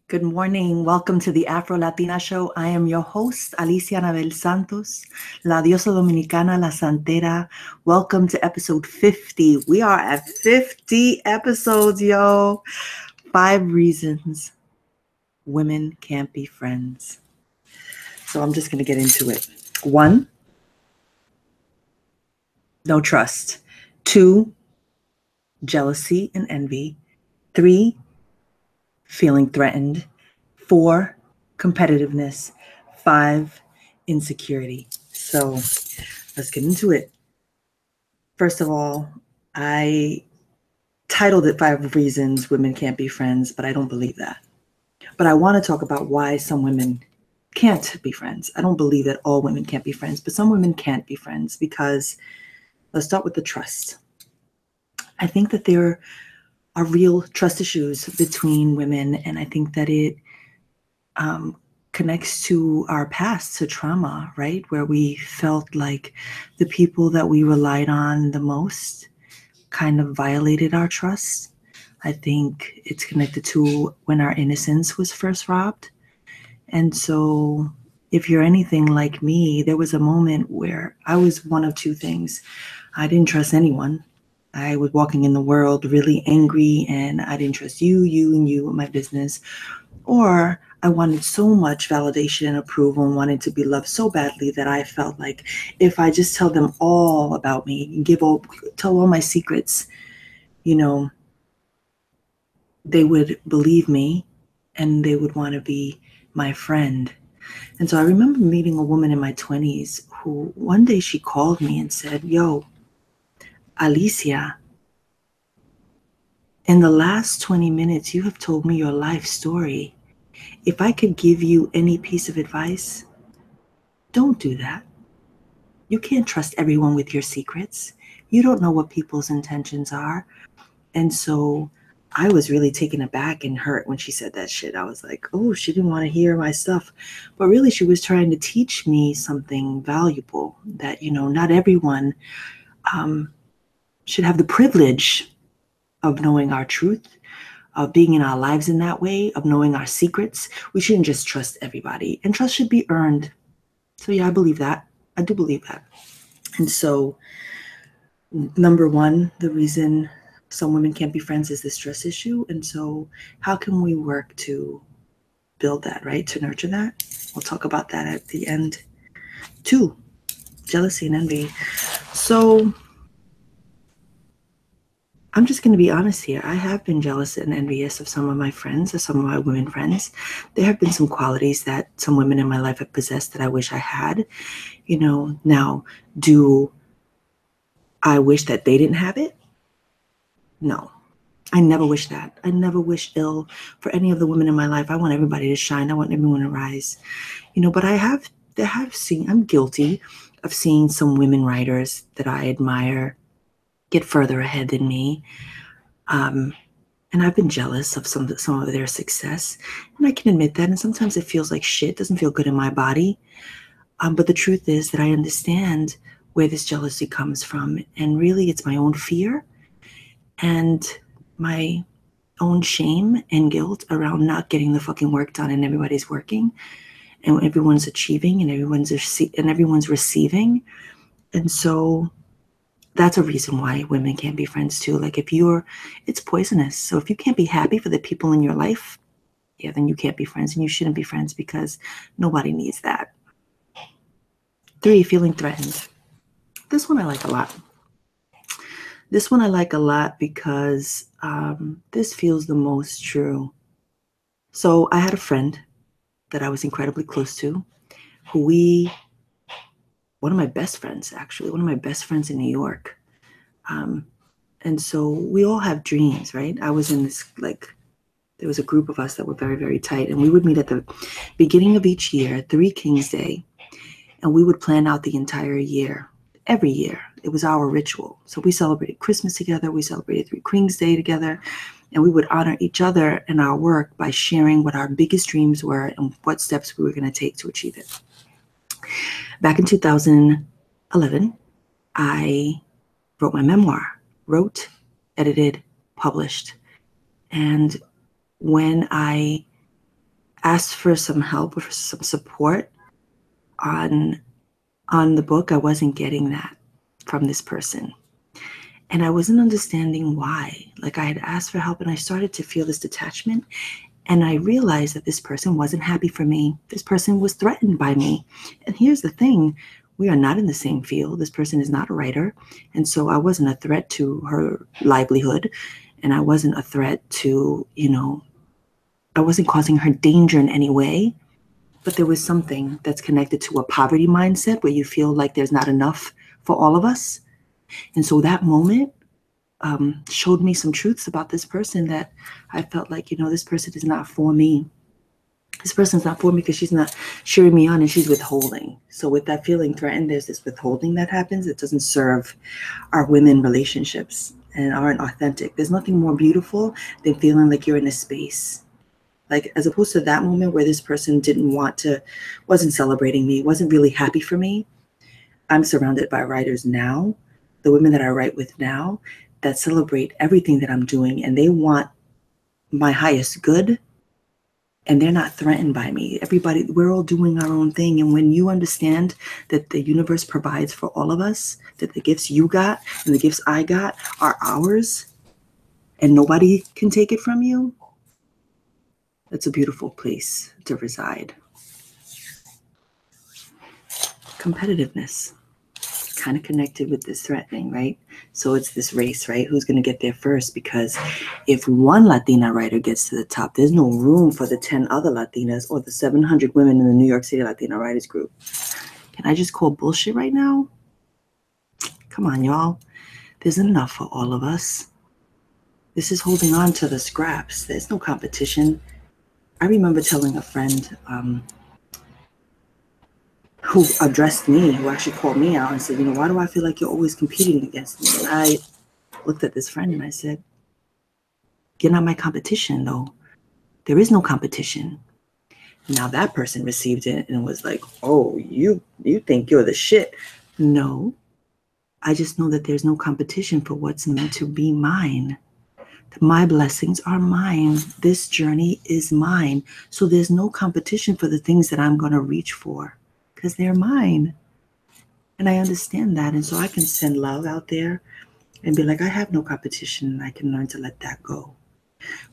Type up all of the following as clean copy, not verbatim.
Good morning. Welcome to the Afro Latina Show. I am your host, Alicia Anabel Santos, La Diosa Dominicana, La Santera. Welcome to episode 50. We are at 50 episodes, yo. 5 reasons women can't be friends. So I'm just going to get into it. 1, no trust. 2, jealousy and envy. 3, feeling threatened. 4, competitiveness. 5, insecurity. So let's get into it. First of all, I titled it 5 Reasons Women Can't Be Friends, but I don't believe that. But I want to talk about why some women can't be friends. I don't believe that all women can't be friends, but some women can't be friends because let's start with the trust. I think that there are real trust issues between women, and I think that it connects to our past, to trauma, right? Where we felt like the people that we relied on the most kind of violated our trust. I think it's connected to when our innocence was first robbed. And so if you're anything like me, there was a moment where I was one of 2 things. I didn't trust anyone. I was walking in the world really angry, and I didn't trust you, and you with my business. Or I wanted so much validation and approval and wanted to be loved so badly that I felt like if I just tell them all about me and tell all my secrets, they would believe me and they would want to be my friend. And so I remember meeting a woman in my 20s who one day she called me and said, "Yo, Alicia, in the last 20 minutes, you have told me your life story. If I could give you any piece of advice, don't do that. You can't trust everyone with your secrets. You don't know what people's intentions are." And so I was really taken aback and hurt when she said that shit. I was like, oh, she didn't want to hear my stuff. But really, she was trying to teach me something valuable that, not everyone should have the privilege of knowing our truth, of being in our lives in that way, of knowing our secrets. We shouldn't just trust everybody. And trust should be earned. So yeah, I believe that. I do believe that. And so, number 1, the reason some women can't be friends is this trust issue. And so how can we work to build that, right? To nurture that? We'll talk about that at the end. 2, jealousy and envy. So I'm just going to be honest here. I have been jealous and envious of some of my friends, of some of my women friends. There have been some qualities that some women in my life have possessed that I wish I had. Now, do I wish that they didn't have it? No. I never wish that. I never wish ill for any of the women in my life. I want everybody to shine. I want everyone to rise. But I'm guilty of seeing some women writers that I admire get further ahead than me. And I've been jealous of some of their success. And I can admit that. And sometimes it feels like shit. It doesn't feel good in my body. But the truth is that I understand where this jealousy comes from. And really, it's my own fear and my own shame and guilt around not getting the fucking work done, and everybody's working and everyone's achieving and everyone's receiving. And so that's a reason why women can't be friends too. Like it's poisonous. So if you can't be happy for the people in your life, yeah, then you can't be friends, and you shouldn't be friends because nobody needs that. 3, feeling threatened. This one I like a lot. Because this feels the most true. So I had a friend that I was incredibly close to, one of my best friends in New York. And so we all have dreams, right? I was in this, there was a group of us that were very, very tight, and we would meet at the beginning of each year, 3 Kings Day, and we would plan out the entire year. Every year, it was our ritual. So we celebrated Christmas together, we celebrated 3 Kings Day together, and we would honor each other and our work by sharing what our biggest dreams were and what steps we were going to take to achieve it. Back in 2011, I wrote my memoir. Wrote, edited, published. And when I asked for some help or some support on the book, I wasn't getting that from this person. And I wasn't understanding why. Like, I had asked for help and I started to feel this detachment. And I realized that this person wasn't happy for me. This person was threatened by me. And here's the thing, we are not in the same field. This person is not a writer. And so I wasn't a threat to her livelihood. And I wasn't a threat to, I wasn't causing her danger in any way. But there was something that's connected to a poverty mindset where you feel like there's not enough for all of us. And so that moment showed me some truths about this person that I felt like, this person is not for me. This person's not for me because she's not cheering me on and she's withholding. So with that feeling threatened, there's this withholding that happens. It doesn't serve our women relationships and aren't authentic. There's nothing more beautiful than feeling like you're in a space. Like, as opposed to that moment where this person wasn't celebrating me, wasn't really happy for me. I'm surrounded by writers now, the women that I write with now, that celebrate everything that I'm doing, and they want my highest good, and they're not threatened by me. Everybody, we're all doing our own thing. And when you understand that the universe provides for all of us, that the gifts you got and the gifts I got are ours, and nobody can take it from you, that's a beautiful place to reside. Competitiveness, kind of connected with this threatening, right? So it's this race, right? Who's going to get there first? Because if one Latina writer gets to the top, there's no room for the 10 other Latinas or the 700 women in the New York City Latina Writers Group. Can I just call bullshit right now? Come on, y'all. There's enough for all of us. This is holding on to the scraps. There's no competition. I remember telling a friend who addressed me, who actually called me out and said, why do I feel like you're always competing against me? And I looked at this friend and I said, you're not my competition, though. There is no competition. Now that person received it and was like, oh, you think you're the shit. No, I just know that there's no competition for what's meant to be mine. My blessings are mine. This journey is mine. So there's no competition for the things that I'm going to reach for because they're mine. And I understand that. And so I can send love out there and be like, I have no competition. And I can learn to let that go.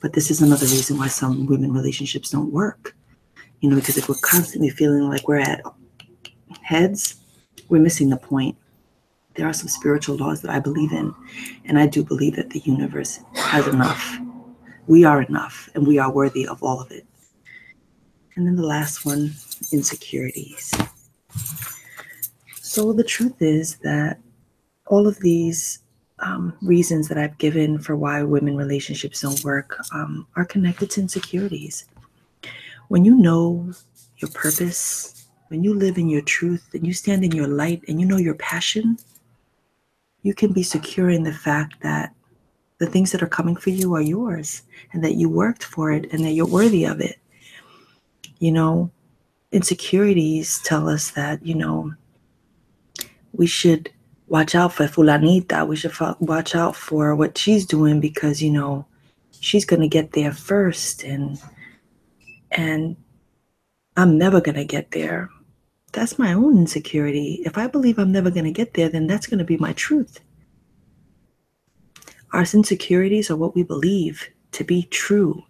But this is another reason why some women relationships don't work. Because if we're constantly feeling like we're at heads, we're missing the point. There are some spiritual laws that I believe in. And I do believe that the universe has enough. We are enough and we are worthy of all of it. And then the last one, insecurities. So the truth is that all of these reasons that I've given for why women relationships don't work are connected to insecurities. When you know your purpose, when you live in your truth and you stand in your light and you know your passion, you can be secure in the fact that the things that are coming for you are yours and that you worked for it and that you're worthy of it. Insecurities tell us that, we should watch out for fulanita. We should watch out for what she's doing because, she's going to get there first and I'm never going to get there. That's my own insecurity. If I believe I'm never going to get there, then that's going to be my truth. Our insecurities are what we believe to be true.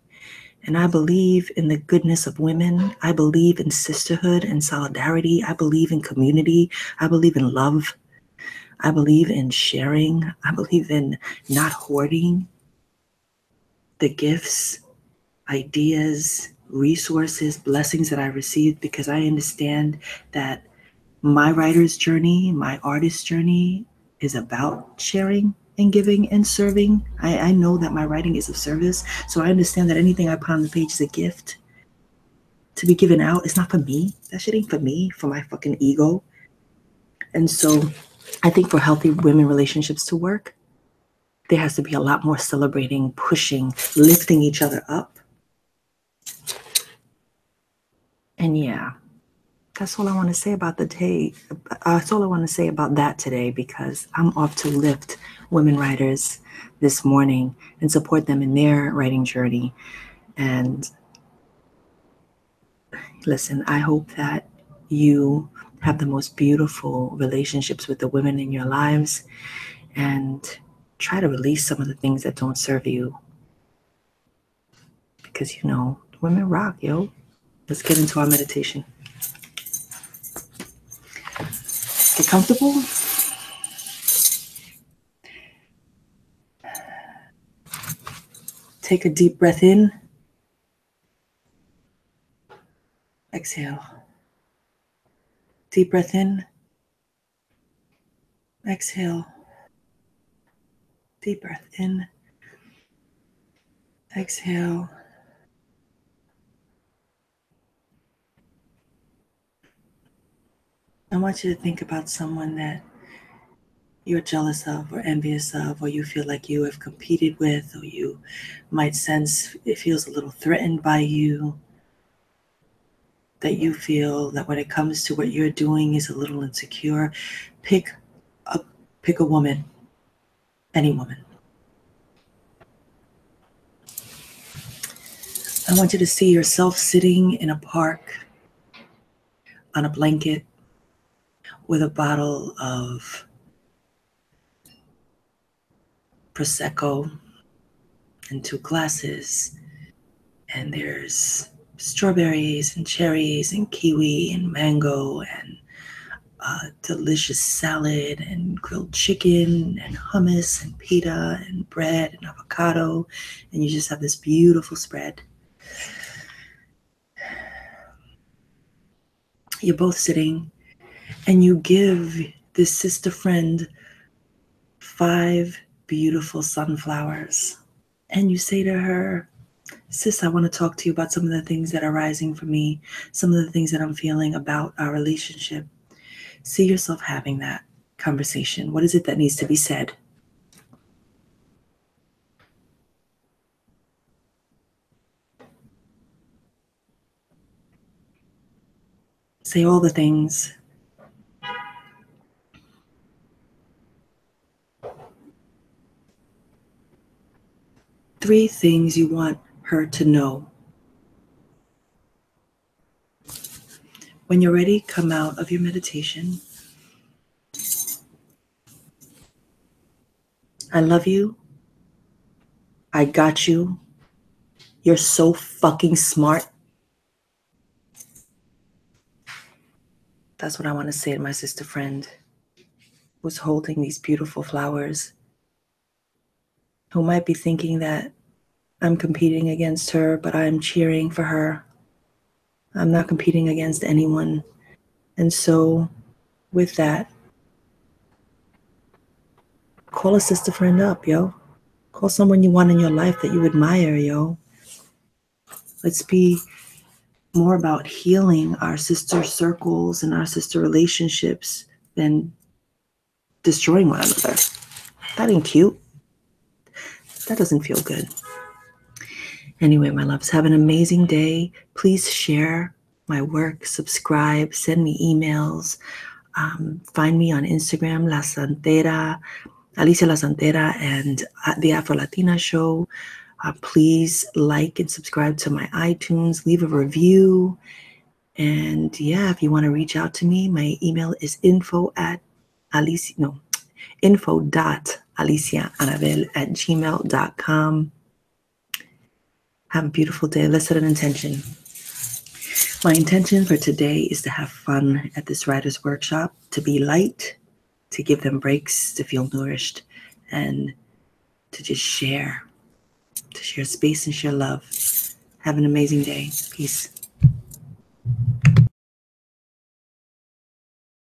And I believe in the goodness of women. I believe in sisterhood and solidarity. I believe in community. I believe in love. I believe in sharing. I believe in not hoarding the gifts, ideas, resources, blessings that I received because I understand that my writer's journey, my artist's journey is about sharing and giving and serving. I know that my writing is of service. So I understand that anything I put on the page is a gift to be given out. It's not for me. That shit ain't for me, for my fucking ego. And so I think for healthy women relationships to work, there has to be a lot more celebrating, pushing, lifting each other up. And yeah, that's all I want to say about the day. That's all I want to say about that today, because I'm off to lift women writers this morning and support them in their writing journey. And Listen, I hope that you have the most beautiful relationships with the women in your lives, and try to release some of the things that don't serve you. Because, women rock, yo. Let's get into our meditation. Get comfortable. Take a deep breath in. Exhale. Deep breath in. Exhale. Deep breath in. Exhale. I want you to think about someone that you're jealous of or envious of, or you feel like you have competed with, or you might sense it feels a little threatened by you, that you feel that when it comes to what you're doing is a little insecure. Pick a woman, any woman. I want you to see yourself sitting in a park on a blanket with a bottle of Prosecco and 2 glasses, and there's strawberries and cherries and kiwi and mango and delicious salad and grilled chicken and hummus and pita and bread and avocado, and you just have this beautiful spread. You're both sitting, and you give this sister friend 5 beautiful sunflowers, and you say to her, sis, I want to talk to you about some of the things that are rising for me, some of the things that I'm feeling about our relationship. See yourself having that conversation. What is it that needs to be said? Say all the things. Three things you want her to know. When you're ready, come out of your meditation. I love you. I got you. You're so fucking smart. That's what I want to say to my sister friend who's holding these beautiful flowers, who might be thinking that I'm competing against her, but I'm cheering for her. I'm not competing against anyone. And so with that, call a sister friend up, yo. Call someone you want in your life that you admire, yo. Let's be more about healing our sister circles and our sister relationships than destroying one another. That ain't cute. That doesn't feel good. Anyway, my loves, have an amazing day. Please share my work, subscribe, send me emails. Find me on Instagram, La Santera, Alicia La Santera, and the Afro Latina Show. Please like and subscribe to my iTunes. Leave a review. And yeah, if you want to reach out to me, my email is info.aliciaanabel@gmail.com. Have a beautiful day. Let's set an intention. My intention for today is to have fun at this writer's workshop, to be light, to give them breaks, to feel nourished, and to just share space and share love. Have an amazing day. Peace.